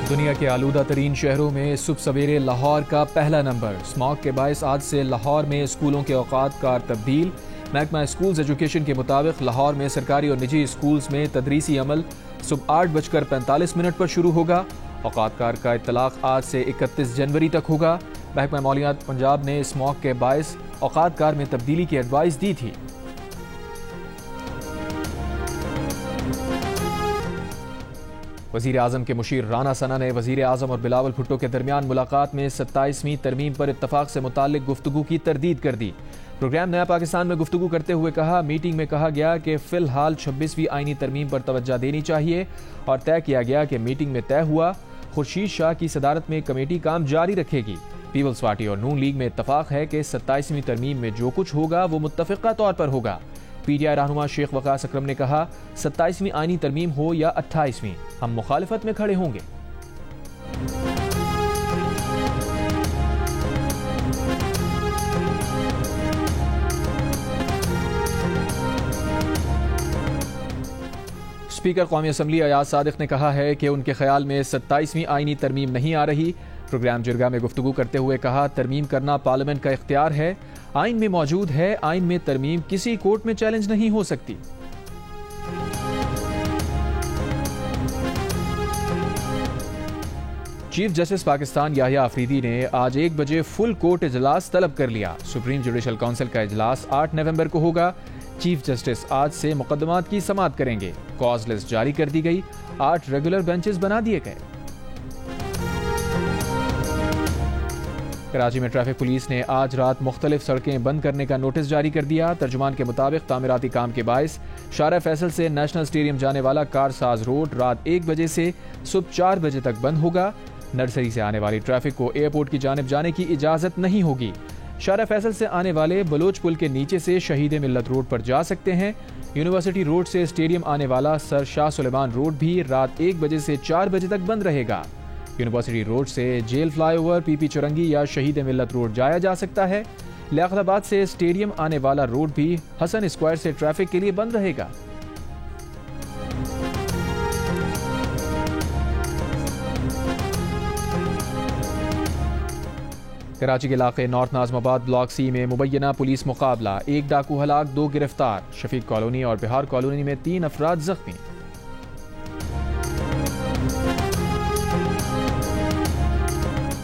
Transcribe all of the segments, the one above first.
दुनिया के आलूदा तरीन शहरों में सुबह सवेरे लाहौर का पहला नंबर। स्मॉग के बायस आज से लाहौर में स्कूलों के औकात कार तब्दील। महकमा स्कूल्स एजुकेशन के मुताबिक लाहौर में सरकारी और निजी स्कूल्स में तदरीसी अमल सुबह 8:45 पर शुरू होगा। औकात कार का इत्तलाक आज से 31 जनवरी तक होगा। महकमा मौलियात पंजाब ने स्मॉग के बायस औकात कार में तब्दीली की एडवाइस दी थी। वज़ीर आज़म के मुशीर राना सना ने वज़ीर आज़म और बिलावल भुट्टो के दरमियान मुलाकात में 27वीं तरमीम पर इत्तफाक से मुताल्लिक गुफ्तगू की तरदीद कर दी। प्रोग्राम नया पाकिस्तान में गुफ्तगू करते हुए कहा, मीटिंग में कहा गया कि फ़िलहाल 26वीं आईनी तरमीम पर तवज्जो देनी चाहिए और तय किया गया कि मीटिंग में तय हुआ खुर्शीद शाह की सदारत में कमेटी काम जारी रखेगी। पीपल्स पार्टी और नून लीग में इत्तफाक है कि 27वीं तरमीम में जो कुछ होगा वो मुत्तफ़िक़ा तौर पर होगा। पीटीआई रहनुमा शेख वकास अकरम ने कहा, 27वीं आईनी तरमीम हो या 28वीं, हम मुखालिफत में खड़े होंगे। स्पीकर कौमी असम्बली अयाज सादिक ने कहा है कि उनके ख्याल में 27वीं आईनी तरमीम नहीं आ रही। प्रोग्राम जिरगा में गुफ्तगू करते हुए कहा, तरमीम करना पार्लियामेंट का इख्तियार है, आइन में मौजूद है, आइन में तरमीम किसी कोर्ट में चैलेंज नहीं हो सकती। चीफ जस्टिस पाकिस्तान याहिया अफरीदी ने आज 1 बजे फुल कोर्ट इजलास तलब कर लिया। सुप्रीम जुडिशल काउंसिल का इजलास 8 नवंबर को होगा। चीफ जस्टिस आज से मुकदमात की समाअत करेंगे। कॉज लिस्ट जारी कर दी गई, 8 रेगुलर बेंचेस बना दिए गए। कराची में ट्रैफिक पुलिस ने आज रात मुख्तलिफ सड़कें बंद करने का नोटिस जारी कर दिया। तर्जुमान के मुताबिक तामीराती काम के बायस शारा फैसल से नेशनल स्टेडियम जाने वाला कारसाज रोड रात 1 बजे से सुबह 4 बजे तक बंद होगा। नर्सरी से आने वाली ट्रैफिक को एयरपोर्ट की जानिब जाने की इजाजत नहीं होगी। शारा फैसल से आने वाले बलोच पुल के नीचे से शहीद मिल्लत रोड पर जा सकते हैं। यूनिवर्सिटी रोड से स्टेडियम आने वाला सर शाह सुलेमान रोड भी रात 1 बजे से 4 बजे तक बंद रहेगा। यूनिवर्सिटी रोड से जेल फ्लाईओवर, पीपी चुरंगी या शहीद मिल्लत रोड जाया जा सकता है। लियाकताबाद से स्टेडियम आने वाला रोड भी हसन स्क्वायर से ट्रैफिक के लिए बंद रहेगा। कराची के इलाके नॉर्थ नाजमाबाद ब्लॉक सी में मुबैना पुलिस मुकाबला, 1 डाकू हलाक, 2 गिरफ्तार। शफीक कॉलोनी और बिहार कॉलोनी में 3 अफराद जख्मी।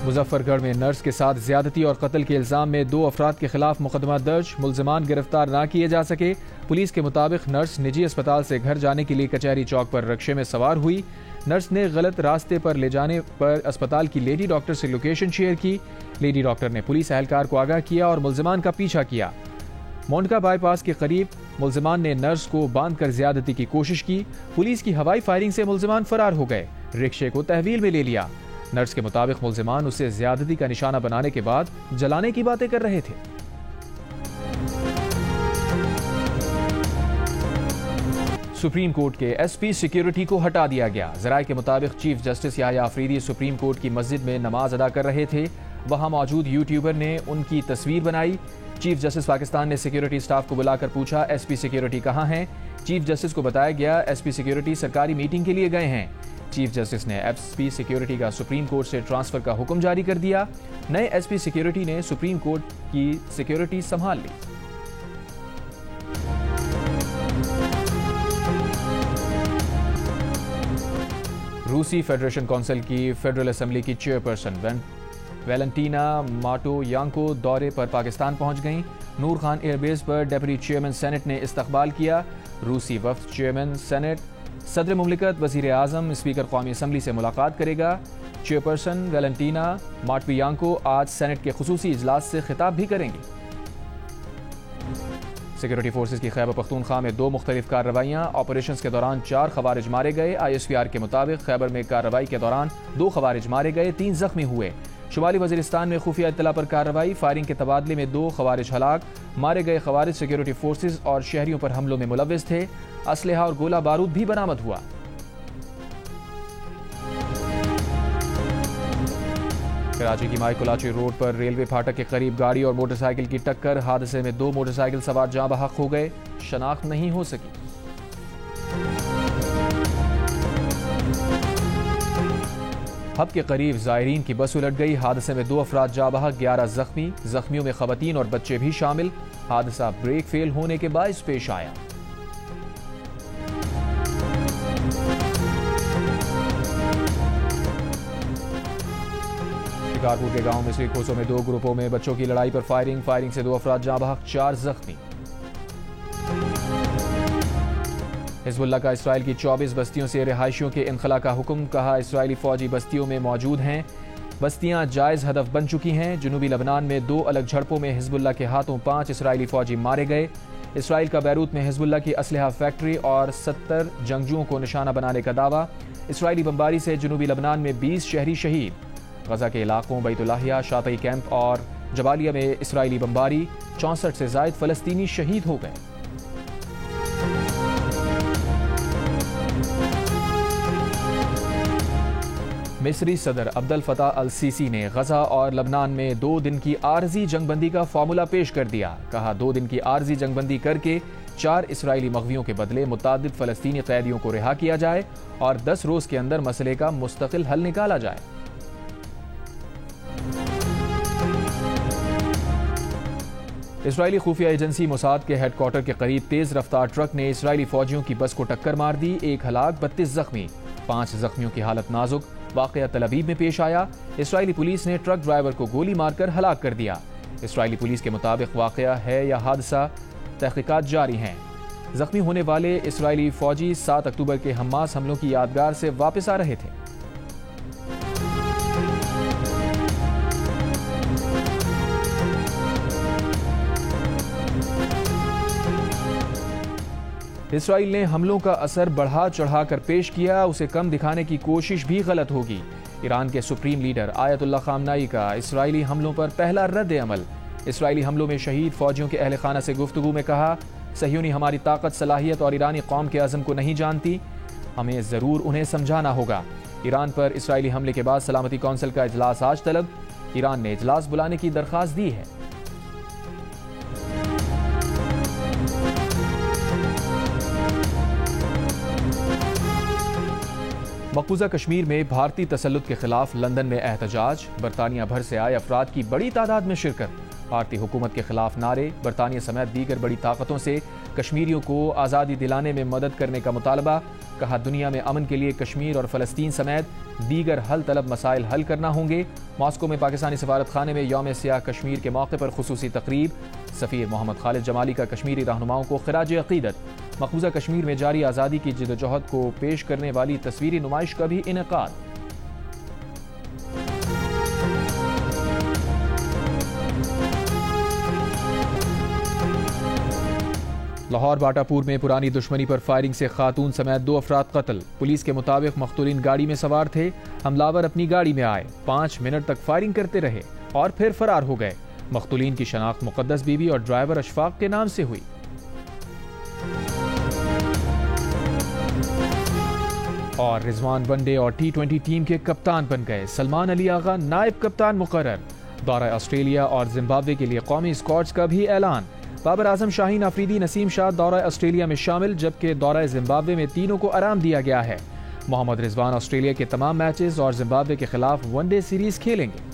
मुजफ्फरगढ़ में नर्स के साथ ज्यादती और कत्ल के इल्जाम में 2 अफराद के खिलाफ मुकदमा दर्ज। मुल्जिमान गिरफ्तार ना किए जा सके। पुलिस के मुताबिक नर्स निजी अस्पताल से घर जाने के लिए कचहरी चौक पर रिक्शे में सवार हुई। नर्स ने गलत रास्ते पर ले जाने पर अस्पताल की लेडी डॉक्टर से लोकेशन शेयर की। लेडी डॉक्टर ने पुलिस एहलकार को आगाह किया और मुल्जिमान का पीछा किया। मोंडका बाईपास के करीब मुल्जिमान ने नर्स को बांध कर ज्यादती की कोशिश की। पुलिस की हवाई फायरिंग से मुल्जिमान फरार हो गए। रिक्शे को तहवील में ले लिया। नर्स के मुताबिक मुल्जिमान उसे ज्यादती का निशाना बनाने के बाद जलाने की बातें कर रहे थे। सुप्रीम कोर्ट के एसपी सिक्योरिटी को हटा दिया गया। जराये के मुताबिक Chief Justice Yahya Afridi Supreme Court की मस्जिद में नमाज अदा कर रहे थे। वहां मौजूद यूट्यूबर ने उनकी तस्वीर बनाई। चीफ जस्टिस पाकिस्तान ने सिक्योरिटी स्टाफ को बुलाकर पूछा, एसपी सिक्योरिटी कहां हैं? चीफ जस्टिस को बताया गया, एसपी सिक्योरिटी सरकारी मीटिंग के लिए गए हैं। चीफ जस्टिस ने एसपी सिक्योरिटी का सुप्रीम कोर्ट से ट्रांसफर का हुक्म जारी कर दिया। नए एसपी सिक्योरिटी ने सुप्रीम कोर्ट की सिक्योरिटी संभाल ली। रूसी फेडरेशन काउंसिल की फेडरल असेंबली की चेयरपर्सन वैलेंटीना माटोयांको दौरे पर पाकिस्तान पहुंच गईं। नूर खान एयरबेस पर डेप्यूटी चेयरमैन सेनेट ने इस्तकबाल किया। रूसी वफ्द चेयरमैन सेनेट, सदर मुमलिकत, वजीर आज़म, स्पीकर कौमी असम्बली से मुलाकात करेगा। चेयरपर्सन वैलेंटीना माटोयांको आज सेनेट के खुसूसी इजलास से खिताब भी करेंगी। सिक्योरिटी फोर्सेज की खैबर पख्तूनख्वा में 2 मुख्तलिफ कार्रवाइयाँ। ऑपरेशन के दौरान 4 खवारिज मारे गए। ISPR के मुताबिक खैबर में कार्रवाई के दौरान 2 खवारिज मारे गए, 3 जख्मी हुए। शुमाली वजीरिस्तान में खुफिया इत्तला पर कार्रवाई। फायरिंग के तबादले में 2 खवारिज हलाक। मारे गए खवारिज सिक्योरिटी फोर्सेज और शहरियों पर हमलों में मुलव्विस थे। असलहा और गोला बारूद भी बरामद हुआ। कराची की माइकोलाची रोड पर रेलवे फाटक के करीब गाड़ी और मोटरसाइकिल की टक्कर। हादसे में 2 मोटरसाइकिल सवार जाँ बहक हो गए, शनाख्त नहीं हो सकी। हब के करीब ज़ायरीन की बस उलट गई। हादसे में 2 अफराद जा बहक, 11 जख्मी। जख्मियों में खवातीन और बच्चे भी शामिल। हादसा ब्रेक फेल होने के बायस पेश आया। शिकारपुर के गांव मिस्री खोसों में 2 ग्रुपों में बच्चों की लड़ाई पर फायरिंग से 2 अफराद जा बहक, 4 जख्मी। हिजबुल्लाह का इसराइल की 24 बस्तियों से रिहायशियों के इनखला का हुक्म। कहा, इसराइली फौजी बस्तियों में मौजूद हैं। बस्तियां जायज हदफ बन चुकी हैं। जनूबी लबनान में 2 अलग झड़पों में हिजबुल्लाह के हाथों 5 इसराइली फौजी मारे गए। इसराइल का बैरूत में हिजबुल्लाह की असलहा फैक्ट्री और 70 जंगजुओं को निशाना बनाने का दावा। इसराइली बमबारी से जनूबी लबनान में 20 शहरी शहीद। गजा के इलाकों बैतुल्लाहिया, शातई कैंप और जबालिया में इसराइली बमबारी, 64 से जायद फलस्तीनी शहीद हो गए। मिस्री सदर अब्दुल फताह अल सीसी ने गजा और लबनान में 2 दिन की आरजी जंगबंदी का फार्मूला पेश कर दिया। कहा, 2 दिन की आरजी जंगबंदी करके 4 इसराइली मगवियों के बदले मुतादिद फलस्तीनी कैदियों को रिहा किया जाए और 10 रोज के अंदर मसले का मुस्तकिल हल निकाला जाए। इसराइली खुफिया एजेंसी मोसाद के हेडक्वार्टर के करीब तेज रफ्तार ट्रक ने इसराइली फौजियों की बस को टक्कर मार दी। 1 हलाक, 32 जख्मी। 5 जख्मियों की हालत नाजुक। वाकया तल अवीव में पेश आया। इसराइली पुलिस ने ट्रक ड्राइवर को गोली मारकर हलाक कर दिया। इसराइली पुलिस के मुताबिक वाकया है या हादसा, तहकीकात जारी हैं। जख्मी होने वाले इसराइली फौजी 7 अक्टूबर के हम्मास हमलों की यादगार से वापस आ रहे थे। इसराइल ने हमलों का असर बढ़ा चढ़ाकर पेश किया। उसे कम दिखाने की कोशिश भी गलत होगी। ईरान के सुप्रीम लीडर आयतुल्लाह खामनाई का इसराइली हमलों पर पहला रद्द अमल। इसराइली हमलों में शहीद फौजियों के अहल खाना से गुफ्तगू में कहा, सहयूनी हमारी ताकत, सलाहियत और ईरानी कौम के अज़म को नहीं जानती। हमें ज़रूर उन्हें समझाना होगा। ईरान पर इसराइली हमले के बाद सलामती कौंसिल का इजलास आज तलब। ईरान ने इजलास बुलाने की दरख्वास्त दी है। मकबूजा कश्मीर में भारतीय तसल्लुत के खिलाफ लंदन में एहतजाज। बरतानिया भर से आए अफराद की बड़ी तादाद में शिरकत। भारतीय हुकूमत के खिलाफ नारे। बरतानिया समेत दीगर बड़ी ताकतों से कश्मीरियों को आज़ादी दिलाने में मदद करने का मुतालबा। कहा, दुनिया में अमन के लिए कश्मीर और फ़लस्तीन समेत दीगर हल तलब मसाइल हल करना होंगे। मॉस्को में पाकिस्तानी सफारत खाने में यौम सियाह कश्मीर के मौके पर खुसूसी तकरीब। सफ़ीर मोहम्मद खालिद जमाली का कश्मीरी रहनुमाओं को खिराज अक़ीदत। मकबूजा कश्मीर में जारी आज़ादी की जिदोजहद को पेश करने वाली तस्वीरी नुमाइश का भी इनेकाद। लाहौर बाटापुर में पुरानी दुश्मनी पर फायरिंग से खातून समेत 2 अफराद कत्ल। पुलिस के मुताबिक मख्तूलिन गाड़ी में सवार थे। हमलावर अपनी गाड़ी में आए, 5 मिनट तक फायरिंग करते रहे और फिर फरार हो गए। मख्तूलिन की शनाख्त मुक़द्दस बीबी और ड्राइवर अशफाक के नाम से हुई। और रिजवान वनडे और T20 टीम के कप्तान बन गए। सलमान अली आगा नायब कप्तान मुकर्रर। दौरा ऑस्ट्रेलिया और जिम्बाब्वे के लिए कौमी स्क्वाड्स का भी ऐलान। बाबर आजम, शाहीन आफरीदी, नसीम शाह दौरा ऑस्ट्रेलिया में शामिल, जबकि दौरा जिम्बाब्वे में तीनों को आराम दिया गया है। मोहम्मद रिजवान ऑस्ट्रेलिया के तमाम मैचेस और जिम्बाब्वे के खिलाफ वनडे सीरीज खेलेंगे।